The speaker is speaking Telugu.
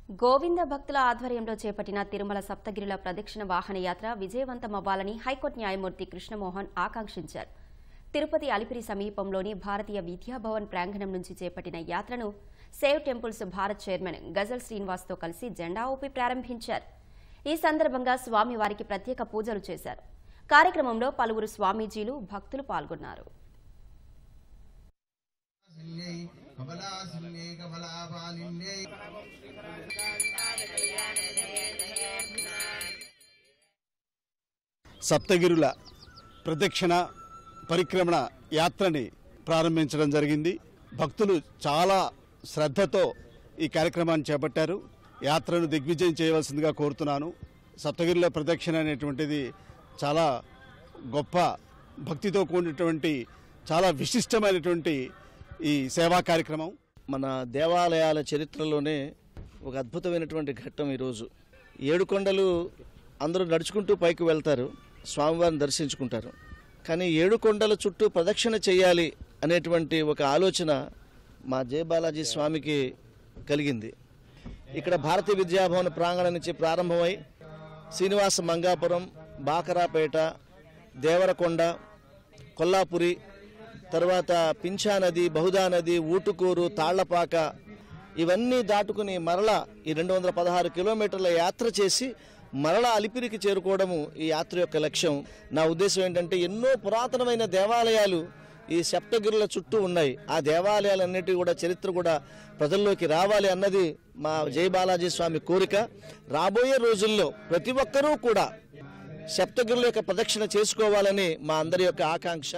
గోవింద భక్తుల ఆధ్వర్యంలో చేపట్టిన తిరుమల సప్తగిరుల ప్రదక్షిణ వాహన యాత్ర విజయవంతమవ్వాలని హైకోర్టు న్యాయమూర్తి కృష్ణమోహన్ ఆకాంక్షించారు. తిరుపతి అలిపిరి సమీపంలోని భారతీయ విద్యాభవన్ ప్రాంగణం నుంచి చేపట్టిన యాత్రను సేవ్ టెంపుల్స్ భారత్ చైర్మన్ గజల్ శ్రీనివాస్తో కలిసి జెండా ఊపి ప్రారంభించారు. ఈ సందర్భంగా స్వామివారికి ప్రత్యేక పూజలు చేశారు. కార్యక్రమంలో పలువురు స్వామీజీలు, భక్తులు పాల్గొన్నారు. సప్తగిరుల ప్రదక్షిణ పరిక్రమణ యాత్రని ప్రారంభించడం జరిగింది. భక్తులు చాలా శ్రద్ధతో ఈ కార్యక్రమాన్ని చేపట్టారు. యాత్రను దిగ్విజయం చేయవలసిందిగా కోరుతున్నాను. సప్తగిరుల ప్రదక్షిణ అనేటువంటిది చాలా గొప్ప భక్తితో కూడినటువంటి చాలా విశిష్టమైనటువంటి ఈ సేవా కార్యక్రమం. మన దేవాలయాల చరిత్రలోనే ఒక అద్భుతమైనటువంటి ఘట్టం ఈరోజు. 7 కొండలు అందరూ నడుచుకుంటూ పైకి వెళ్తారు, స్వామివారిని దర్శించుకుంటారు. కానీ 7 కొండల చుట్టూ ప్రదక్షిణ చేయాలి అనేటువంటి ఒక ఆలోచన మా జయ బాలాజీ స్వామికి కలిగింది. ఇక్కడ భారతీయ విద్యాభవన్ ప్రాంగణం నుంచి ప్రారంభమై శ్రీనివాస మంగాపురం, బాకరాపేట, దేవరకొండ, కొల్లాపురి, తర్వాత పింఛా నది, బహుదా నది, ఊటుకూరు, తాళ్లపాక ఇవన్నీ దాటుకుని మరలా ఈ 216 కిలోమీటర్ల యాత్ర చేసి మరలా అలిపిరికి చేరుకోవడము ఈ యాత్ర యొక్క లక్ష్యం. నా ఉద్దేశం ఏంటంటే ఎన్నో పురాతనమైన దేవాలయాలు ఈ సప్తగిరుల చుట్టూ ఉన్నాయి. ఆ దేవాలయాలన్నిటి కూడా చరిత్ర కూడా ప్రజల్లోకి రావాలి అన్నది మా జయ బాలాజీ స్వామి కోరిక. రాబోయే రోజుల్లో ప్రతి ఒక్కరూ కూడా సప్తగిరుల యొక్క ప్రదక్షిణ చేసుకోవాలని మా అందరి యొక్క ఆకాంక్ష.